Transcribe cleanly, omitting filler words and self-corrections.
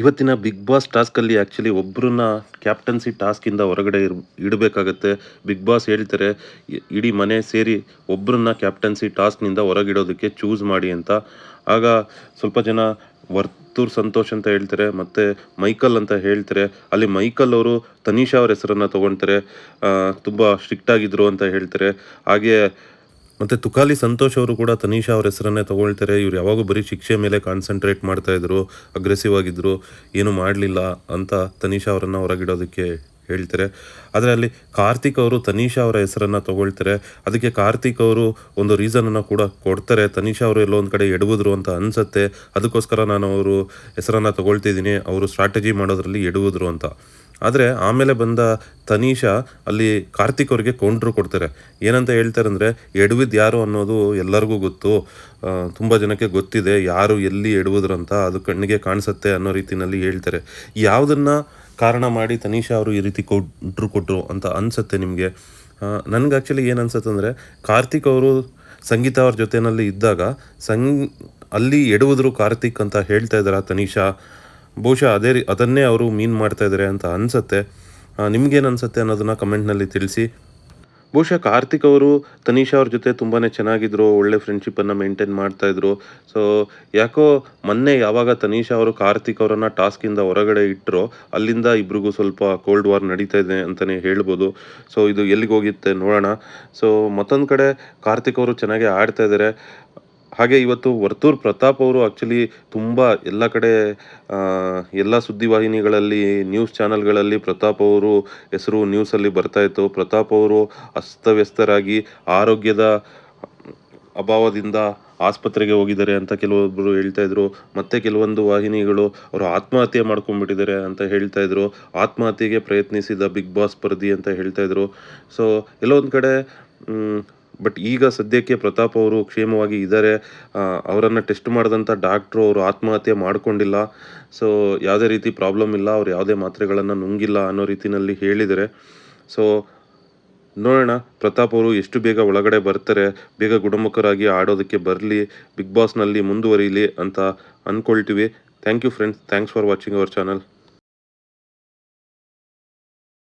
ಇವತ್ತಿನ big boss ಟಾಸ್ಕಲ್ಲಿ actually ಒಬ್ಬರನ್ನ captaincy ಟಾಸ್ಕಿಂದ ಹೊರಗಡೆ ಇಡಬೇಕಾಗತ್ತೆ. ಬಿಗ್ ಬಾಸ್ ಹೇಳ್ತಾರೆ ಇಡೀ ಮನೆ ಸೇರಿ ಒಬ್ಬರನ್ನ ಕ್ಯಾಪ್ಟನ್ಸಿ ಟಾಸ್ಕ್ನಿಂದ ಹೊರಗಿಡೋದಕ್ಕೆ ಚೂಸ್ ಮಾಡಿ ಅಂತ. ಆಗ ಸ್ವಲ್ಪ ಜನ ವರ್ತೂರ್ ಸಂತೋಷ್ ಅಂತ ಹೇಳ್ತಾರೆ, ಮತ್ತು ಮೈಕಲ್ ಅಂತ ಹೇಳ್ತಾರೆ. ಅಲ್ಲಿ ಮೈಕಲ್ ಅವರು ತನಿಷಾ ಅವ್ರ ಹೆಸರನ್ನು ತೊಗೊಳ್ತಾರೆ, ತುಂಬ ಸ್ಟ್ರಿಕ್ಟ್ ಆಗಿದ್ರು ಅಂತ ಹೇಳ್ತಾರೆ. ಹಾಗೆ ಮತ್ತು ತುಕಾಲಿ ಸಂತೋಷ್ ಅವರು ಕೂಡ ತನಿಷಾ ಅವ್ರ ಹೆಸರನ್ನೇ ತೊಗೊಳ್ತಾರೆ. ಇವ್ರು ಯಾವಾಗೂ ಬರೀ ಶಿಕ್ಷೆ ಮೇಲೆ ಕಾನ್ಸಂಟ್ರೇಟ್ ಮಾಡ್ತಾಯಿದ್ರು, ಅಗ್ರೆಸಿವ್ ಆಗಿದ್ದರು, ಏನೂ ಮಾಡಲಿಲ್ಲ ಅಂತ ತನಿಷಾ ಅವರನ್ನು ಹೊರಗಿಡೋದಕ್ಕೆ ಹೇಳ್ತಾರೆ. ಆದರೆ ಅಲ್ಲಿ ಕಾರ್ತಿಕ್ ಅವರು ತನಿಷಾ ಅವರ ಹೆಸರನ್ನು ತೊಗೊಳ್ತಾರೆ. ಅದಕ್ಕೆ ಕಾರ್ತಿಕ್ ಅವರು ಒಂದು ರೀಸನನ್ನು ಕೂಡ ಕೊಡ್ತಾರೆ. ತನಿಷಾ ಅವರು ಎಲ್ಲೋ ಒಂದು ಕಡೆ ಎಡವಿದ್ರು ಅಂತ ಅನಿಸುತ್ತೆ, ಅದಕ್ಕೋಸ್ಕರ ನಾನು ಅವರು ಹೆಸರನ್ನು ತೊಗೊಳ್ತಿದ್ದೀನಿ, ಅವರು ಸ್ಟ್ರಾಟಜಿ ಮಾಡೋದ್ರಲ್ಲಿ ಎಡವಿದ್ರು ಅಂತ. ಆದರೆ ಆಮೇಲೆ ಬಂದ ತನಿಷಾ ಅಲ್ಲಿ ಕಾರ್ತಿಕ್ ಅವ್ರಿಗೆ ಕೌಂಟ್ರು ಕೊಡ್ತಾರೆ. ಏನಂತ ಹೇಳ್ತಾರೆ ಅಂದರೆ, ಎಡವಿದ್ದು ಯಾರು ಅನ್ನೋದು ಎಲ್ಲರಿಗೂ ಗೊತ್ತು, ತುಂಬ ಜನಕ್ಕೆ ಗೊತ್ತಿದೆ ಯಾರು ಎಲ್ಲಿ ಎಡವಿದ್ರಂತ, ಅದು ಕಣ್ಣಿಗೆ ಕಾಣಿಸುತ್ತೆ ಅನ್ನೋ ರೀತಿಯಲ್ಲಿ ಹೇಳ್ತಾರೆ. ಯಾವುದನ್ನು ಕಾರಣ ಮಾಡಿ ತನಿಷಾ ಅವರು ಈ ರೀತಿ ಕೌಂಟ್ರು ಕೊಟ್ಟರು ಅಂತ ಅನಿಸುತ್ತೆ ನಿಮಗೆ? ನನಗೆ ಆ್ಯಕ್ಚುಲಿ ಏನು ಅನ್ಸುತ್ತೆ ಅಂದರೆ, ಕಾರ್ತಿಕ್ ಅವರು ಸಂಗೀತ ಅವ್ರ ಜೊತೆಯಲ್ಲಿ ಇದ್ದಾಗ ಅಲ್ಲಿ ಎಡವಿದ್ರು ಕಾರ್ತಿಕ್ ಅಂತ ಹೇಳ್ತಾ ಇದ್ದಾರೆ ತನಿಷಾ. ಬಹುಶಃ ಅದನ್ನೇ ಅವರು ಮೀನ್ ಮಾಡ್ತಾ ಇದ್ದಾರೆ ಅಂತ ಅನಿಸುತ್ತೆ. ನಿಮ್ಗೇನು ಅನಿಸುತ್ತೆ ಅನ್ನೋದನ್ನು ಕಮೆಂಟ್ನಲ್ಲಿ ತಿಳಿಸಿ. ಬಹುಶಃ ಕಾರ್ತಿಕ್ ಅವರು ತನಿಷಾ ಅವ್ರ ಜೊತೆ ತುಂಬಾ ಚೆನ್ನಾಗಿದ್ರು, ಒಳ್ಳೆ ಫ್ರೆಂಡ್ಶಿಪ್ಪನ್ನು ಮೇಂಟೈನ್ ಮಾಡ್ತಾಯಿದ್ರು. ಸೊ ಯಾಕೋ ಮೊನ್ನೆ ಯಾವಾಗ ತನಿಷಾ ಅವರು ಕಾರ್ತಿಕ್ ಅವರನ್ನು ಟಾಸ್ಕಿಂದ ಹೊರಗಡೆ ಇಟ್ಟರೋ, ಅಲ್ಲಿಂದ ಇಬ್ರಿಗೂ ಸ್ವಲ್ಪ ಕೋಲ್ಡ್ ವಾರ್ ನಡೀತಾ ಇದೆ ಅಂತಲೇ ಹೇಳ್ಬೋದು. ಸೊ ಇದು ಎಲ್ಲಿಗೆ ಹೋಗುತ್ತೆ ನೋಡೋಣ. ಸೊ ಮತ್ತೊಂದು ಕಡೆ ಕಾರ್ತಿಕ್ ಅವರು ಚೆನ್ನಾಗಿ ಆಡ್ತಾ ಇದ್ದಾರೆ. ಹಾಗೆ ಇವತ್ತು ವರ್ತೂರ್ ಪ್ರತಾಪ್ ಅವರು ಆ್ಯಕ್ಚುಲಿ ತುಂಬ ಎಲ್ಲ ಕಡೆ ಎಲ್ಲ ಸುದ್ದಿವಾಹಿನಿಗಳಲ್ಲಿ, ನ್ಯೂಸ್ ಚಾನಲ್ಗಳಲ್ಲಿ ಪ್ರತಾಪ್ ಅವರು ಹೆಸರು ನ್ಯೂಸಲ್ಲಿ ಬರ್ತಾಯಿತ್ತು. ಪ್ರತಾಪ್ ಅವರು ಅಸ್ತವ್ಯಸ್ತರಾಗಿ ಆರೋಗ್ಯದ ಅಭಾವದಿಂದ ಆಸ್ಪತ್ರೆಗೆ ಹೋಗಿದ್ದಾರೆ ಅಂತ ಕೆಲವೊಬ್ಬರು ಹೇಳ್ತಾಯಿದ್ರು. ಮತ್ತು ಕೆಲವೊಂದು ವಾಹಿನಿಗಳು ಅವರು ಆತ್ಮಹತ್ಯೆ ಮಾಡ್ಕೊಂಡ್ಬಿಟ್ಟಿದ್ದಾರೆ ಅಂತ ಹೇಳ್ತಾಯಿದ್ರು. ಆತ್ಮಹತ್ಯೆಗೆ ಪ್ರಯತ್ನಿಸಿದ ಬಿಗ್ ಬಾಸ್ ಸ್ಪರ್ಧಿ ಅಂತ ಹೇಳ್ತಾಯಿದ್ರು. ಸೊ ಎಲ್ಲೋ ಒಂದು ಕಡೆ ಬಟ್ ಈಗ ಸದ್ಯಕ್ಕೆ ಪ್ರತಾಪ್ ಅವರು ಕ್ಷೇಮವಾಗಿ ಇದ್ದಾರೆ. ಅವರನ್ನು ಟೆಸ್ಟ್ ಮಾಡಿದಂಥ ಡಾಕ್ಟ್ರು ಅವರು ಆತ್ಮಹತ್ಯೆ ಮಾಡಿಕೊಂಡಿಲ್ಲ. ಸೊ ಯಾವುದೇ ರೀತಿ ಪ್ರಾಬ್ಲಮ್ ಇಲ್ಲ, ಅವ್ರು ಯಾವುದೇ ಮಾತ್ರೆಗಳನ್ನು ನುಂಗಿಲ್ಲ ಅನ್ನೋ ರೀತಿಯಲ್ಲಿ ಹೇಳಿದ್ದಾರೆ. ಸೊ ನೋಡೋಣ ಪ್ರತಾಪ್ ಅವರು ಎಷ್ಟು ಬೇಗ ಒಳಗಡೆ ಬರ್ತಾರೆ, ಬೇಗ ಗುಣಮುಖರಾಗಿ ಆಡೋದಕ್ಕೆ ಬರಲಿ, ಬಿಗ್ ಬಾಸ್ನಲ್ಲಿ ಮುಂದುವರಿಲಿ ಅಂತ ಅಂದ್ಕೊಳ್ತೀವಿ. Thank you friends, thanks for watching our channel.